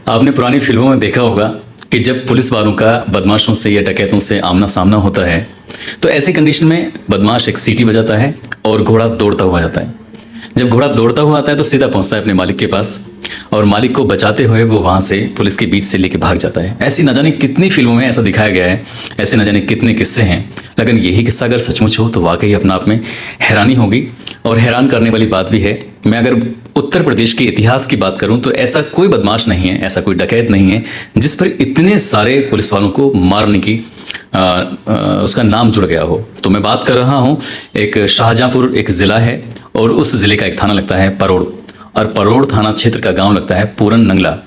आपने पुरानी फिल्मों में देखा होगा कि जब पुलिस वालों का बदमाशों से या डकैतों से आमना सामना होता है तो ऐसी कंडीशन में बदमाश एक सीटी बजाता है और घोड़ा दौड़ता हुआ आता है। जब घोड़ा दौड़ता हुआ आता है तो सीधा पहुंचता है अपने मालिक के पास और मालिक को बचाते हुए वो वहां से पुलिस के बीच से लेके भाग जाता है। ऐसी न जाने कितनी फिल्मों में ऐसा दिखाया गया है, ऐसे न जाने कितने किस्से हैं, लेकिन यही किस्सा अगर सचमुच हो तो वाकई अपने आप में हैरानी होगी। और हैरान करने वाली बात भी है, मैं अगर उत्तर प्रदेश के इतिहास की बात करूं तो ऐसा कोई बदमाश नहीं है, ऐसा कोई डकैत नहीं है जिस पर इतने सारे पुलिस वालों को मारने की उसका नाम जुड़ गया हो। तो मैं बात कर रहा हूं, एक शाहजहांपुर एक ज़िला है और उस ज़िले का एक थाना लगता है परोड़, और परोड़ थाना क्षेत्र का गांव लगता है पूरन नंगला।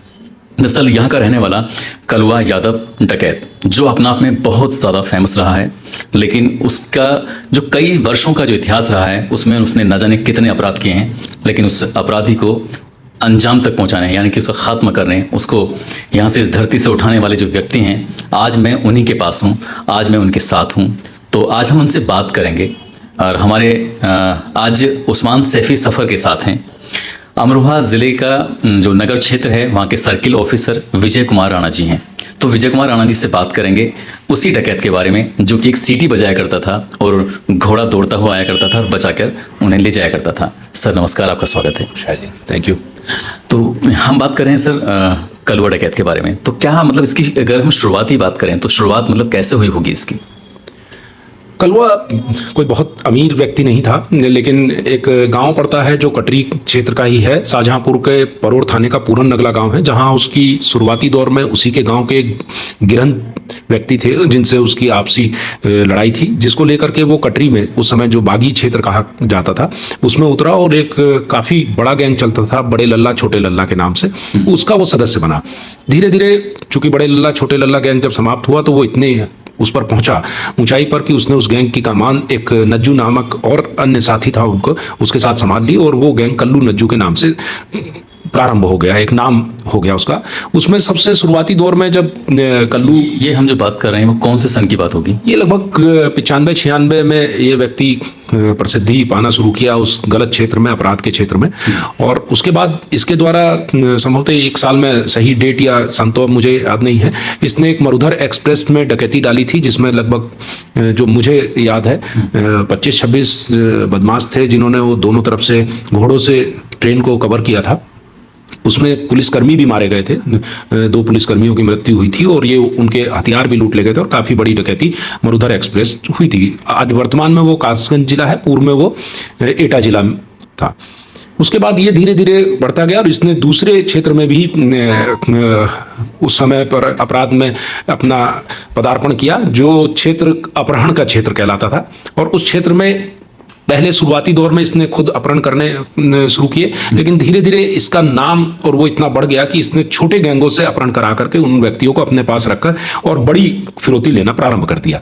दरअसल यहाँ का रहने वाला कलवा यादव डकैत जो अपना आप में बहुत ज़्यादा फेमस रहा है, लेकिन उसका जो कई वर्षों का जो इतिहास रहा है उसमें उसने न जाने कितने अपराध किए हैं, लेकिन उस अपराधी को अंजाम तक पहुंचाने यानी कि उसका खात्मा करने, उसको यहाँ से इस धरती से उठाने वाले जो व्यक्ति हैं, आज मैं उन्हीं के पास हूँ, आज मैं उनके साथ हूँ। तो आज हम उनसे बात करेंगे और हमारे आज उस्मान सैफी सफ़र के साथ हैं अमरोहा ज़िले का जो नगर क्षेत्र है वहाँ के सर्किल ऑफिसर विजय कुमार राणा जी हैं। तो विजय कुमार राणा जी से बात करेंगे उसी डकैत के बारे में जो कि एक सीटी बजाया करता था और घोड़ा दौड़ता हुआ आया करता था और बचाकर उन्हें ले जाया करता था। सर नमस्कार, आपका स्वागत है। शायद थैंक यू। तो हम बात करें सर कलवा डकैत के बारे में, तो क्या मतलब इसकी अगर हम शुरुआती बात करें तो शुरुआत मतलब कैसे हुई होगी इसकी? कलवा कोई बहुत अमीर व्यक्ति नहीं था, लेकिन एक गांव पड़ता है जो कटरी क्षेत्र का ही है, शाहजहांपुर के परोड़ थाने का पूरन नगला गांव है, जहां उसकी शुरुआती दौर में उसी के गांव के गिरहन व्यक्ति थे जिनसे उसकी आपसी लड़ाई थी, जिसको लेकर के वो कटरी में उस समय जो बागी क्षेत्र कहा जाता था उसमें उतरा और एक काफ़ी बड़ा गैंग चलता था बड़े लल्ला छोटे लल्ला के नाम से, उसका वो सदस्य बना। धीरे धीरे चूंकि बड़े लल्ला छोटे लल्ला गैंग जब समाप्त हुआ तो वो इतने उस पर पहुंचा ऊंचाई पर कि उसने उस गैंग की कमान एक नज्जू नामक और अन्य साथी था उनको उसके साथ संभाल ली और वो गैंग कल्लू नज्जू के नाम से प्रारंभ हो गया, एक नाम हो गया उसका। उसमें सबसे शुरुआती दौर में जब कल्लू, ये हम जो बात कर रहे हैं वो कौन से सन की बात होगी? ये लगभग 95-96 में ये व्यक्ति प्रसिद्धि पाना शुरू किया उस गलत क्षेत्र में, अपराध के क्षेत्र में। और उसके बाद इसके द्वारा संभवतः एक साल में सही डेट या सन तो अब मुझे याद नहीं है, इसने एक मरुधर एक्सप्रेस में डकैती डाली थी जिसमें लगभग जो मुझे याद है 25-26 बदमाश थे जिन्होंने वो दोनों तरफ से घोड़ों से ट्रेन को कवर किया था। उसमें पुलिसकर्मी भी मारे गए थे, 2 पुलिसकर्मियों की मृत्यु हुई थी और ये उनके हथियार भी लूट ले गए थे और काफ़ी बड़ी डकैती मरुधर एक्सप्रेस हुई थी। आज वर्तमान में वो कासगंज जिला है, पूर्व में वो एटा जिला था। उसके बाद ये धीरे धीरे बढ़ता गया और इसने दूसरे क्षेत्र में भी उस समय पर अपराध में अपना पदार्पण किया, जो क्षेत्र अपहरण का क्षेत्र कहलाता था। और उस क्षेत्र में पहले शुरुआती दौर में इसने खुद अपहरण करने शुरू किए, लेकिन धीरे धीरे इसका नाम और वो इतना बढ़ गया कि इसने छोटे गैंगों से अपहरण करा करके उन व्यक्तियों को अपने पास रखकर और बड़ी फिरौती लेना प्रारंभ कर दिया।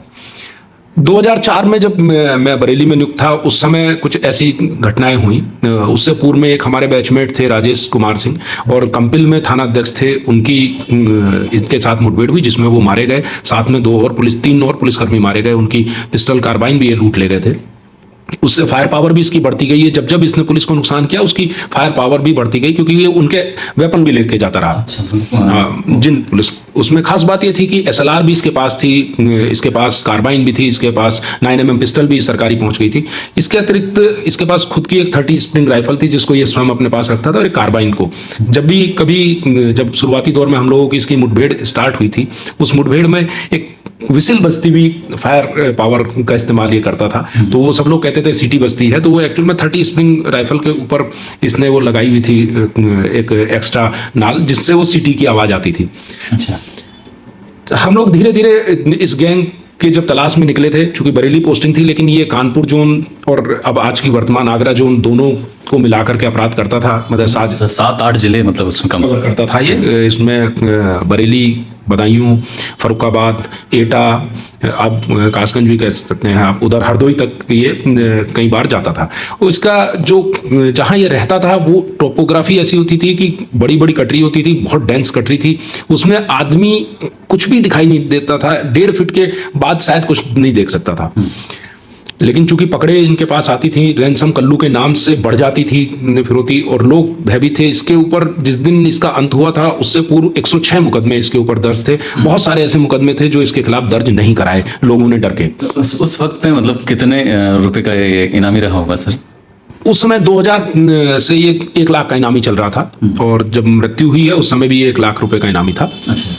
2004 में जब मैं बरेली में नियुक्त था उस समय कुछ ऐसी घटनाएं हुई। उससे पूर्व में एक हमारे बैचमेट थे राजेश कुमार सिंह और कंपिल में थाना अध्यक्ष थे, उनकी इनके साथ मुठभेड़ हुई जिसमें वो मारे गए। साथ में 3 और पुलिसकर्मी मारे गए, उनकी पिस्टल कार्बाइन भी ये लूट ले गए थे। उससे फायर पावर भी इसकी बढ़ती गई है, जब जब इसने पुलिस को नुकसान किया उसकी फायर पावर भी बढ़ती गई क्योंकि ये उनके वेपन भी लेके जाता रहा। जिन पुलिस, उसमें खास बात ये थी कि SLR भी इसके पास थी, इसके पास कार्बाइन भी थी, इसके पास 9mm पिस्टल भी सरकारी पहुंच गई थी। इसके अतिरिक्त इसके पास खुद की एक 30 स्प्रिंग राइफल थी जिसको ये स्वयं अपने पास रखता था और एक कार्बाइन को जब भी कभी जब शुरुआती दौर में हम लोगों की इसकी मुठभेड़ स्टार्ट हुई थी उस मुठभेड़ में एक विसिल बस्ती भी फायर पावर का इस्तेमाल ये करता था, तो वो सब लोग कहते थे सिटी बस्ती है, तो वो एक्चुअल में 30 स्प्रिंग राइफल के ऊपर इसने वो लगाई हुई थी एक एक्स्ट्रा नाल जिससे वो सिटी की आवाज आती थी। अच्छा, हम लोग धीरे धीरे इस गैंग के जब तलाश में निकले थे, चूंकि बरेली पोस्टिंग थी लेकिन ये कानपुर जोन और अब आज की वर्तमान आगरा जोन दोनों को मिलाकर के अपराध करता था, मतलब 7-8 जिले मतलब उसमें कम से करता था ये। इसमें बरेली, बदायूं, फरुखाबाद, एटा, आप कासगंज भी कह सकते हैं आप, उधर हरदोई तक ये कई बार जाता था। उसका जो जहाँ ये रहता था वो टोपोग्राफी ऐसी होती थी कि बड़ी बड़ी कटरी होती थी, बहुत डेंस कटरी थी, उसमें आदमी कुछ भी दिखाई नहीं देता था, 1.5 फीट के बाद शायद कुछ नहीं देख सकता था। लेकिन चूंकि पकड़े इनके पास आती थी, रैंसम कल्लू के नाम से बढ़ जाती थी फिरौती, और लोग भयभीत थे। इसके ऊपर जिस दिन इसका अंत हुआ था उससे पूर्व 106 मुकदमे इसके ऊपर दर्ज थे। बहुत सारे ऐसे मुकदमे थे जो इसके खिलाफ दर्ज नहीं कराए लोगों ने डर के। उस वक्त में मतलब कितने रुपए का ये इनामी रहा होगा सर? उस समय 2000 से ये 1 लाख का इनामी चल रहा था, और जब मृत्यु हुई है उस समय भी 1 लाख रुपए का इनामी था। अच्छा।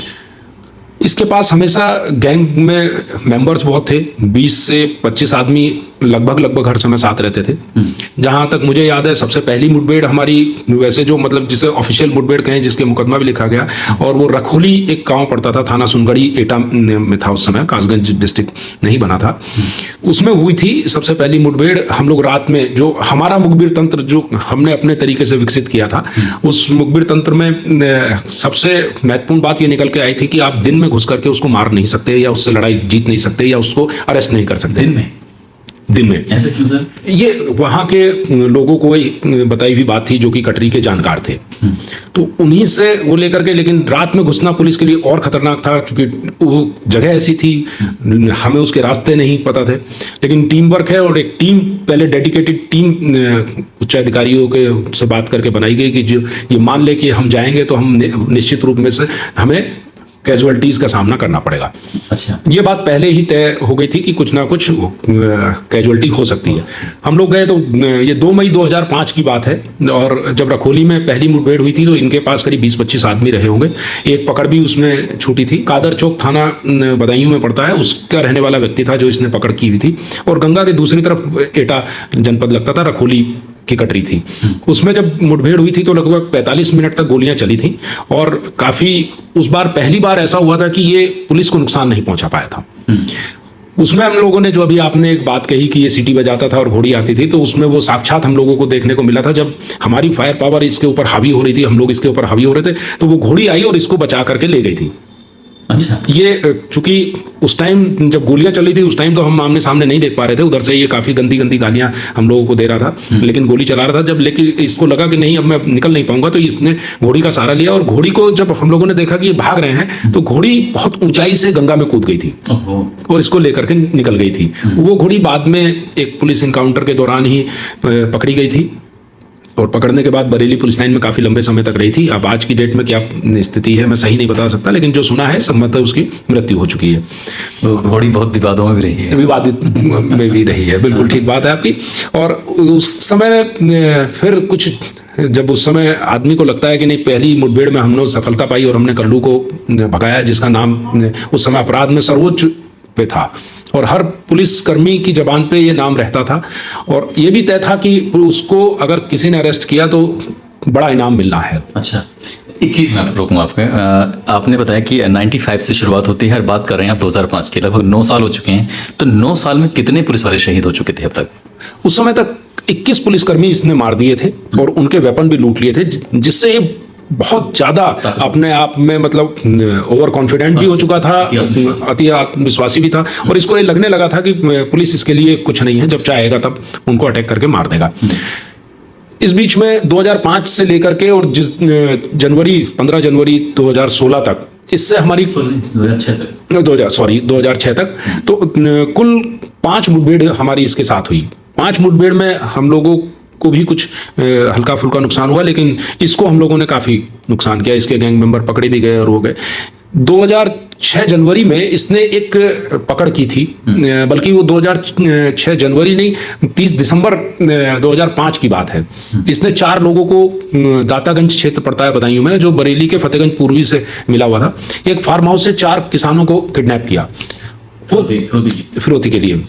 इसके पास हमेशा गैंग में मेंबर्स बहुत थे, 20 से 25 आदमी लगभग हर समय साथ रहते थे। जहां तक मुझे याद है सबसे पहली मुठभेड़ हमारी, वैसे जो मतलब जिसे ऑफिशियल मुठभेड़ कहें, जिसके मुकदमा भी लिखा गया, और वो रखोली एक गांव पड़ता था, थाना सुनगढ़ी एटा में था उस समय, कासगंज डिस्ट्रिक्ट नहीं बना था। उसमें हुई थी सबसे पहली मुठभेड़। हम लोग रात में, जो हमारा मुखबिर तंत्र जो हमने अपने तरीके से विकसित किया था, उस मुखबिर तंत्र में सबसे महत्वपूर्ण बात ये निकल के आई थी कि आप दिन में घुस करके उसको मार नहीं सकते, या उससे लड़ाई जीत नहीं सकते, या उसको अरेस्ट नहीं कर सकते। दिन में ऐसे क्यों सर? ये वहां के लोगों को बताई हुई बात थी जो कि कटरी के जानकार थे, तो उन्हीं से वो लेकर के। लेकिन रात में घुसना पुलिस के लिए और खतरनाक था, क्योंकि वो जगह ऐसी थी, हमें उसके रास्ते नहीं पता थे। लेकिन टीम वर्क है, और एक टीम पहले डेडिकेटेड टीम उच्च अधिकारियों के से बात करके बनाई गई कि जो ये मान ले कि हम जाएंगे तो हम निश्चित रूप में से हमें कैजुअलिटीज का सामना करना पड़ेगा। अच्छा। ये बात पहले ही तय हो गई थी कि कुछ ना कुछ कैजुअलिटी हो सकती है। हम लोग गए तो ये 2 मई 2005 की बात है, और जब रखोली में पहली मुठभेड़ हुई थी तो इनके पास करीब 20-25 आदमी रहे होंगे। एक पकड़ भी उसमें छूटी थी। कादर चौक थाना बदायूं में पड़ता है, उसका रहने वाला व्यक्ति था जो इसने पकड़ की हुई थी, और गंगा के दूसरी तरफ एटा जनपद लगता था, रखोली की कटरी थी। उसमें जब मुठभेड़ हुई थी तो लगभग 45 मिनट तक गोलियां चली थी, और काफी उस बार पहली बार ऐसा हुआ था कि ये पुलिस को नुकसान नहीं पहुंचा पाया था। उसमें हम लोगों ने, जो अभी आपने एक बात कही कि ये सीटी बजाता था और घोड़ी आती थी, तो उसमें वो साक्षात हम लोगों को देखने को मिला था। जब हमारी फायर पावर इसके ऊपर हावी हो रही थी, हम लोग इसके ऊपर हावी हो रहे थे, तो वो घोड़ी आई और इसको बचा करके ले गई थी। अच्छा। ये चूंकि उस टाइम जब गोलियां चली थी उस टाइम तो हम आमने सामने नहीं देख पा रहे थे, उधर से ये काफी गंदी गंदी गालियां हम लोगों को दे रहा था, लेकिन गोली चला रहा था। जब लेकिन इसको लगा कि नहीं अब मैं निकल नहीं पाऊंगा, तो इसने घोड़ी का सहारा लिया, और घोड़ी को जब हम लोगों ने देखा कि ये भाग रहे हैं, तो घोड़ी बहुत ऊंचाई से गंगा में कूद गई थी और इसको लेकर के निकल गई थी। वो घोड़ी बाद में एक पुलिस इनकाउंटर के दौरान ही पकड़ी गई थी, और पकड़ने के बाद बरेली पुलिस लाइन में काफी लंबे समय तक रही थी। अब आज की डेट में क्या स्थिति है मैं सही नहीं बता सकता, लेकिन जो सुना है सम्मत है उसकी मृत्यु हो चुकी है। तो घोड़ी बहुत विवादों में भी रही है। विवादित में भी रही है, बिल्कुल ठीक बात है आपकी। और उस समय फिर कुछ, जब उस समय आदमी को लगता है कि नहीं पहली मुठभेड़ में हमने सफलता पाई और हमने कल्लू को भगाया, जिसका नाम उस समय अपराध में सर्वोच्च पे था, और हर पुलिसकर्मी की जबान पे ये नाम रहता था, और ये भी तय था कि उसको अगर किसी ने अरेस्ट किया तो बड़ा इनाम मिलना है। अच्छा, एक चीज़ मैं रोकूंगा आपके, आपने बताया कि 95 से शुरुआत होती है, हर बात कर रहे हैं आप 2005 के, लगभग 9 साल हो चुके हैं। तो 9 साल में कितने पुलिस वाले शहीद हो चुके थे अब तक? उस समय तक 21 पुलिसकर्मी इसने मार दिए थे, और उनके वेपन भी लूट लिए थे, जिससे ये बहुत ज्यादा अपने आप में मतलब ओवर कॉन्फिडेंट भी हो चुका था, अति आत्मविश्वासी भी था, और इसको ये लगने लगा था कि पुलिस इसके लिए कुछ नहीं है, जब चाहेगा तब उनको अटैक करके मार देगा। इस बीच में 2005 से लेकर के और 15 जनवरी 2016 तक, इससे हमारी 2006 तक तो कुल 5 मुठभेड़ हमारी इसके साथ हुई। 5 मुठभेड़ में हम लोगों को भी कुछ हल्का फुल्का नुकसान हुआ, लेकिन इसको हम लोगों ने काफी नुकसान किया। इसके गैंग मेंबर पकड़े भी गए और हो गए। 2006 जनवरी में इसने एक पकड़ की थी, बल्कि वो 2006 जनवरी नहीं, 30 दिसंबर 2005 की बात है। इसने 4 लोगों को, दातागंज क्षेत्र पड़ता है बदायूं में, जो बरेली के फतेहगंज पूर्वी से मिला हुआ था, एक फार्म हाउस से 4 किसानों को किडनैप किया फिरौती के लिए।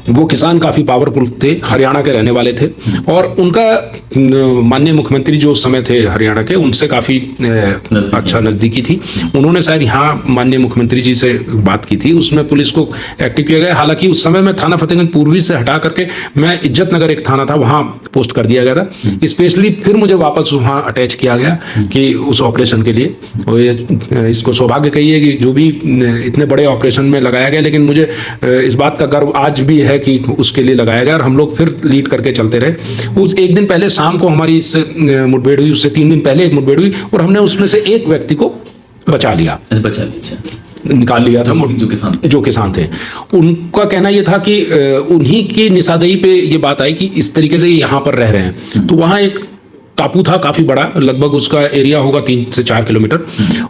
वो किसान काफी पावरफुल थे, हरियाणा के रहने वाले थे, और उनका माननीय मुख्यमंत्री जो उस समय थे हरियाणा के, उनसे काफी अच्छा नजदीकी थी। उन्होंने शायद यहाँ माननीय मुख्यमंत्री जी से बात की थी, उसमें पुलिस को एक्टिव किया गया। हालांकि उस समय मैं थाना फतेहगंज पूर्वी से हटा करके मैं इज्जत नगर एक थाना था वहाँ पोस्ट कर दिया गया था। स्पेशली फिर मुझे वापस वहाँ अटैच किया गया कि उस ऑपरेशन के लिए। और इसको सौभाग्य कहिए कि जो भी इतने बड़े ऑपरेशन में लगाया गया, लेकिन मुझे इस बात का गर्व आज भी है कि उसके लिए लगाया गया, और हम लोग फिर लीड करके चलते रहे। उस एक दिन पहले शाम को हमारी इससे मुठभेड़ हुई, उससे 3 दिन पहले एक मुठभेड़ हुई, और हमने उसमें से एक व्यक्ति को बचा लिया। निकाल लिया था। जो किसान थे। उनका कहना ये था कि उन्हीं की निशानदेही पे ये बात आई कि इस तरीके से यहाँ पर रह रहे हैं। तो वहाँ एक टापू था काफी बड़ा, लगभग उसका एरिया होगा 3 से 4 किलोमीटर,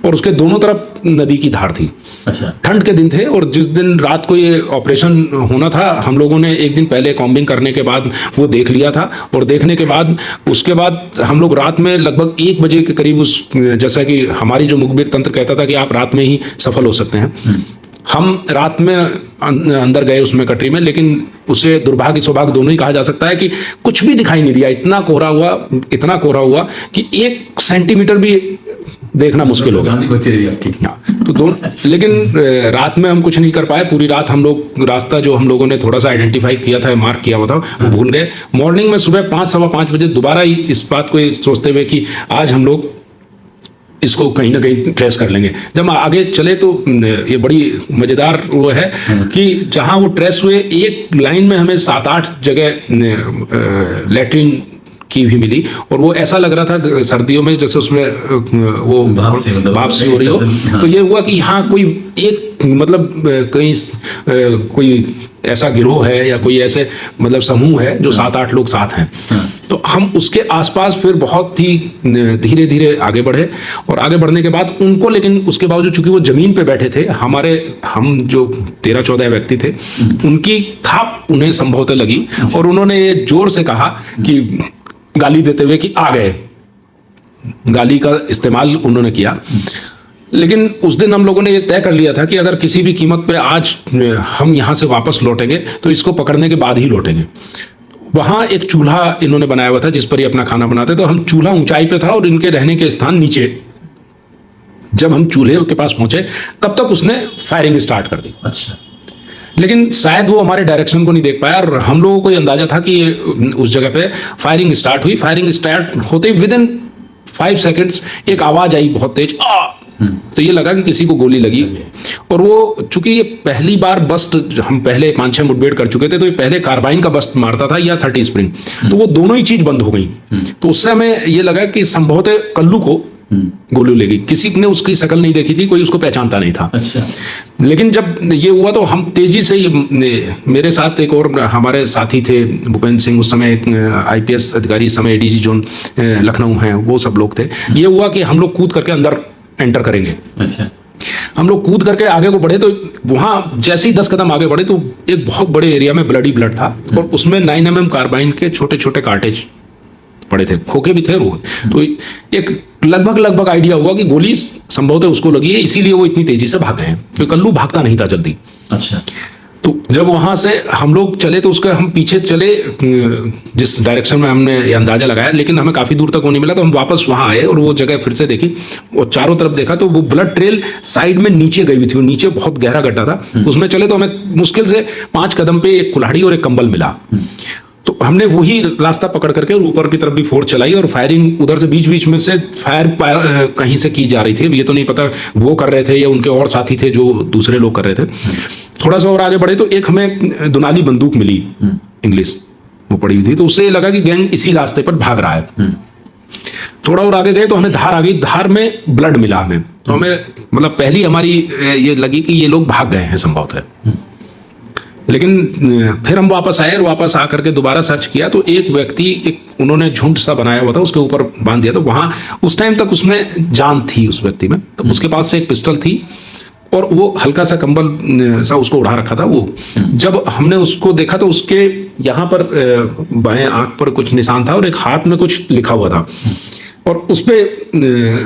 और उसके दोनों तरफ नदी की धार थी। अच्छा। ठंड के दिन थे, और जिस दिन रात को ये ऑपरेशन होना था, हम लोगों ने एक दिन पहले कॉम्बिंग करने के बाद वो देख लिया था, और देखने के बाद उसके बाद हम लोग रात में लगभग 1 बजे के करीब जैसा कि हमारी जो मुखबिर तंत्र कहता था कि आप रात में ही सफल हो सकते हैं, हम रात में अंदर गए उसमें कटरी में, लेकिन उसे दुर्भाग्य सौभाग्य दोनों ही कहा जा सकता है कि कुछ भी दिखाई नहीं दिया। इतना कोहरा हुआ कि 1 सेंटीमीटर भी देखना मुश्किल होगा। तो दोनों, लेकिन रात में हम कुछ नहीं कर पाए। पूरी रात हम लोग रास्ता जो हम लोगों ने थोड़ा सा आइडेंटिफाई किया था, मार्क किया हुआ था, वो भूल गए। मॉर्निंग में सुबह 5 सवा 5 बजे दोबारा ही इस बात को सोचते हुए कि आज हम लोग इसको कहीं ना कहीं ट्रेस कर लेंगे। जब आगे चले तो ये बड़ी मजेदार वो है कि जहां वो ट्रेस हुए, एक लाइन में हमें 7-8 जगह लैट्रिन की भी मिली, और वो ऐसा लग रहा था सर्दियों में जैसे उसमें वो भाप सी हो रही हो। तो ये हुआ कि यहाँ कोई एक मतलब कहीं कोई ऐसा गिरोह है या कोई ऐसे मतलब समूह है जो 7-8 लोग साथ हैं। तो हम उसके आसपास फिर बहुत ही धीरे धीरे आगे बढ़े, और आगे बढ़ने के बाद उनको, लेकिन उसके बावजूद चूंकि वो जमीन पे बैठे थे, हम जो 13-14 व्यक्ति थे, उनकी थाप उन्हें संभवतः लगी, और उन्होंने ये जोर से कहा कि गाली देते हुए कि आ गए, गाली का इस्तेमाल उन्होंने किया। लेकिन उस दिन हम लोगों ने ये तय कर लिया था कि अगर किसी भी कीमत पे आज हम यहाँ से वापस लौटेंगे तो इसको पकड़ने के बाद ही लौटेंगे। वहाँ एक चूल्हा इन्होंने बनाया हुआ था जिस पर ये अपना खाना बनाते, तो हम चूल्हा ऊंचाई पे था और इनके रहने के स्थान नीचे। जब हम चूल्हे के पास पहुंचे तब तक उसने फायरिंग स्टार्ट कर दी। अच्छा। लेकिन शायद वो हमारे डायरेक्शन को नहीं देख पाया, और हम लोगों को ये अंदाजा था कि ये उस जगह पे फायरिंग स्टार्ट हुई। फायरिंग स्टार्ट होते ही विदिन 5 सेकेंड्स एक आवाज आई बहुत तेज, तो ये लगा कि किसी को गोली लगी। और वो चूंकि ये पहली बार बस्ट, हम पहले 5-6 मुठभेड़ कर चुके थे, तो ये पहले कार्बाइन का बस्ट मारता था या 30 स्प्रिंग, तो वो दोनों ही चीज बंद हो गई। तो उससे हमें ये लगा कि संभवतः कल्लू को गोली लगी। किसी ने उसकी शक्ल नहीं देखी थी, कोई उसको पहचानता नहीं था। अच्छा। लेकिन जब ये हुआ तो हम तेजी से, मेरे साथ एक और हमारे साथी थे, भूपेंद्र सिंह, उस समय IPS अधिकारी, इस समय ADG जोन लखनऊ हैं, वो सब लोग थे। ये हुआ कि हम लोग कूद करके अंदर एंटर करेंगे। अच्छा। हम लोग कूद करके आगे को बढ़े, तो वहां जैसे ही 10 कदम आगे बढ़े तो एक बहुत बड़े एरिया में ब्लडी ब्लड था, और उसमें 9mm कार्बाइन के छोटे छोटे कार्टेज पड़े थे, खोखे भी थे। तो एक लगभग आइडिया हुआ कि गोली संभवतः उसको लगी है, इसीलिए वो इतनी तेजी से भाग गए हैं, क्योंकि कल्लू भागता नहीं था जल्दी। अच्छा। तो जब वहां से हम लोग चले तो उसका हम पीछे चले जिस डायरेक्शन में हमने ये अंदाजा लगाया, लेकिन हमें काफी दूर तक वो नहीं मिला। तो हम वापस वहां आए और वो जगह फिर से देखी और चारों तरफ देखा, तो वो ब्लड ट्रेल साइड में नीचे गई हुई थी। नीचे बहुत गहरा गड्ढा था, उसमें चले तो हमें मुश्किल से 5 कदम पे एक कुल्हाड़ी और एक कंबल मिला। तो हमने वही रास्ता पकड़ करके और ऊपर की तरफ भी फोर्स चलाई, और फायरिंग उधर से बीच बीच में से फायर कहीं से की जा रही थी। ये तो नहीं पता वो कर रहे थे या उनके और साथी थे जो दूसरे लोग कर रहे थे। थोड़ा सा और आगे बढ़े तो एक हमें दुनाली बंदूक मिली, इंग्लिश, वो पड़ी हुई थी। तो उससे ये लगा कि गैंग इसी रास्ते पर भाग रहा है। थोड़ा और आगे गए तो हमें धार आ गई, धार में ब्लड मिला हमें। तो हमें मतलब पहली हमारी ये लगी कि ये लोग भाग गए हैं संभवतः। लेकिन फिर हम वापस आए और वापस आकर के दोबारा सर्च किया तो एक व्यक्ति, एक उन्होंने झुंड सा बनाया हुआ था, उसके ऊपर बांध दिया। तो वहां उस टाइम तक उसमें जान थी उस व्यक्ति में, तो उसके पास से एक पिस्टल थी और वो हल्का सा कंबल सा उसको उड़ा रखा था। वो जब हमने उसको देखा तो उसके यहाँ पर बाएं आंख पर कुछ निशान था और एक हाथ में कुछ लिखा हुआ था, और उस पे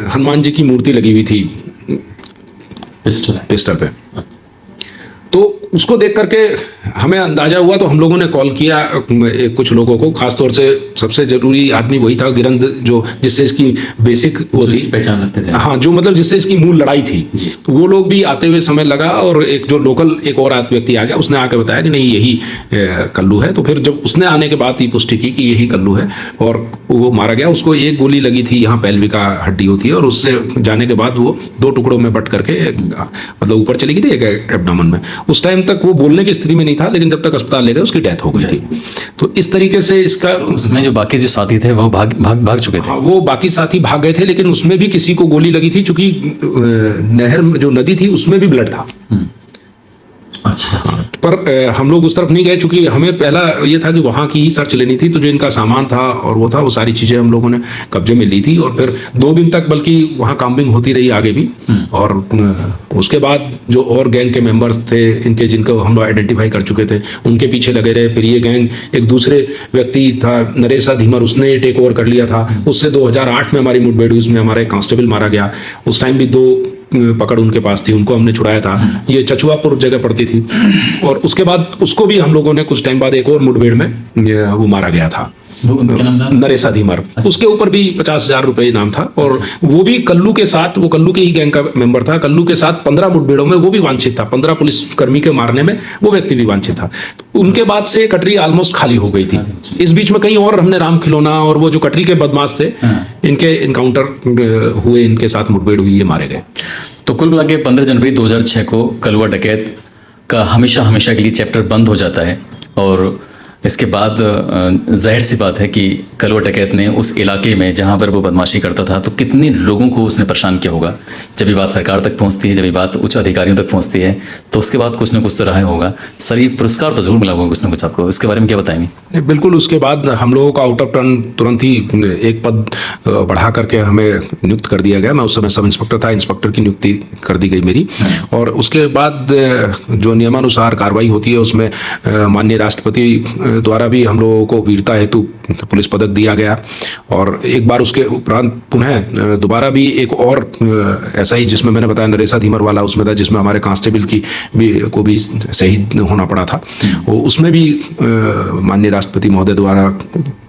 हनुमान जी की मूर्ति लगी हुई थी पिस्टल पे। तो उसको देख करके हमें अंदाजा हुआ, तो हम लोगों ने कॉल किया कुछ लोगों को, खासतौर से सबसे जरूरी आदमी वही था गिरंद, जो जिससे इसकी बेसिक वो थी पहचान रखते थे। हाँ, जो मतलब जिससे इसकी मूल लड़ाई थी। तो वो लोग भी आते हुए समय लगा, और एक जो लोकल एक और व्यक्ति आ गया, उसने आके बताया कि नहीं यही कल्लू है। तो फिर जब उसने आने के बाद ही पुष्टि की कि यही कल्लू है, और वो मारा गया। उसको एक गोली लगी थी, यहाँ पेल्विका हड्डी होती है, और उससे जाने के बाद वो 2 टुकड़ों में बट करके मतलब ऊपर चली गई थी, एक एब्डोमेन में। उस टाइम टाइम तक वो बोलने की स्थिति में नहीं था, लेकिन जब तक अस्पताल ले गए उसकी डेथ हो गई थी। तो इस तरीके से इसका, उसमें जो बाकी जो साथी थे वो भाग चुके थे। हाँ, वो बाकी साथी भाग गए थे, लेकिन उसमें भी किसी को गोली लगी थी, चूंकि नहर जो नदी थी उसमें भी ब्लड था। अच्छा। पर हम लोग उस तरफ नहीं गए, चूंकि हमें पहला ये था कि वहाँ की ही सर्च लेनी थी। तो जो इनका सामान था और वो था, वो सारी चीज़ें हम लोगों ने कब्जे में ली थी। और फिर 2 दिन तक बल्कि वहाँ काम्बिंग होती रही आगे भी। और उसके बाद जो और गैंग के मेंबर्स थे इनके, जिनको हम लोग आइडेंटिफाई कर चुके थे, उनके पीछे लगे रहे। फिर ये गैंग, एक दूसरे व्यक्ति था नरेसा धीमर, उसने टेक ओवर कर लिया था। उससे 2008 में हमारी मुठभेड़ हुई, उसमें हमारे कांस्टेबल मारा गया। उस टाइम भी 2 पकड़ उनके पास थी, उनको हमने छुड़ाया था। ये चचुआपुर जगह पड़ती थी। और उसके बाद उसको भी हम लोगों ने कुछ टाइम बाद एक और मुठभेड़ में वो मारा गया था, नरेसा धीमर। उसके ऊपर भी 50,000 रुपए इनाम था। और वो भी कल्लू के साथ, वो कल्लू के ही गैंग का मेंबर था। कल्लू के साथ 15 मुठभेड़ों में वो भी वांछित था। 15 पुलिसकर्मी के मारने में वो व्यक्ति भी वांछित था। तो उनके बाद से कटरी ऑलमोस्ट खाली हो गई थी। इस बीच में कहीं और हमने राम खिलौना और वो जो कटरी के बदमाश थे, इनके इनकाउंटर हुए, इनके साथ मुठभेड़ हुई, ये मारे गए। तो कुल मिला के 15 जनवरी 2006 को कलवा डकैत का हमेशा हमेशा के लिए चैप्टर बंद हो जाता है। और इसके बाद जाहिर सी बात है कि कलवा डकैत ने उस इलाके में जहाँ पर वो बदमाशी करता था, तो कितने लोगों को उसने परेशान किया होगा। जब ये बात सरकार तक पहुँचती है, जब ये बात उच्च अधिकारियों तक पहुँचती है, तो उसके बाद कुछ ना कुछ तो रहा होगा। सर, ये पुरस्कार तो जरूर मिला होगा कुछ ना कुछ आपको, इसके बारे में क्या बताएंगे? बिल्कुल, उसके बाद हम लोगों का आउट ऑफ टर्न तुरंत ही एक पद बढ़ा करके हमें नियुक्त कर दिया गया। मैं उस समय सब इंस्पेक्टर था, इंस्पेक्टर की नियुक्ति कर दी गई मेरी। और उसके बाद जो नियमानुसार कार्रवाई होती है, उसमें माननीय राष्ट्रपति द्वारा भी हम लोगों को वीरता हेतु पुलिस पदक दिया गया। और एक बार उसके उपरांत पुनः दोबारा भी एक और ऐसा ही, जिसमें मैंने बताया नरेसा धीमर वाला उसमें था, जिसमें हमारे कांस्टेबल को भी शहीद होना पड़ा था। उसमें भी माननीय राष्ट्रपति महोदय द्वारा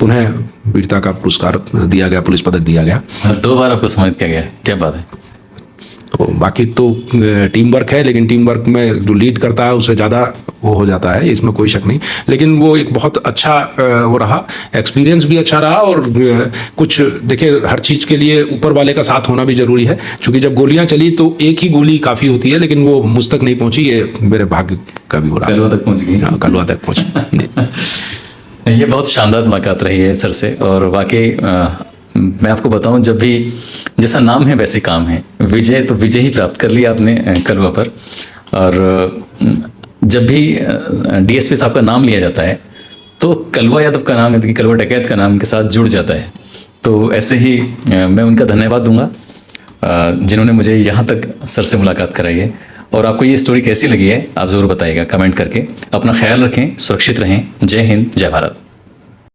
पुनः वीरता का पुरस्कार दिया गया, पुलिस पदक दिया गया। 2 बार आपको सम्मानित किया गया, क्या बात है। तो बाकी तो टीम वर्क है, लेकिन टीम वर्क में जो लीड करता है उससे ज़्यादा वो हो जाता है, इसमें कोई शक नहीं। लेकिन वो एक बहुत अच्छा वो रहा, एक्सपीरियंस भी अच्छा रहा। और कुछ देखिए, हर चीज़ के लिए ऊपर वाले का साथ होना भी ज़रूरी है। क्योंकि जब गोलियां चली तो एक ही गोली काफ़ी होती है, लेकिन वो मुझ तक नहीं पहुंची। ये मेरे भाग्य का भी हो रहा है। कलवा तक पहुँच गई। हाँ, कलवा तक पहुंची। ये बहुत शानदार मुलाकात रही है सर से। और वाकई मैं आपको बताऊं, जब भी जैसा नाम है वैसे काम है। विजय तो विजय ही प्राप्त कर लिया आपने कलवा पर। और जब भी डीएसपी साहब का नाम लिया जाता है तो कलवा यादव का नाम, कलवा डकैत का नाम के साथ जुड़ जाता है। तो ऐसे ही मैं उनका धन्यवाद दूंगा जिन्होंने मुझे यहाँ तक सर से मुलाकात कराई है। और आपको ये स्टोरी कैसी लगी है आप ज़रूर बताइएगा कमेंट करके। अपना ख्याल रखें, सुरक्षित रहें। जय हिंद, जय भारत।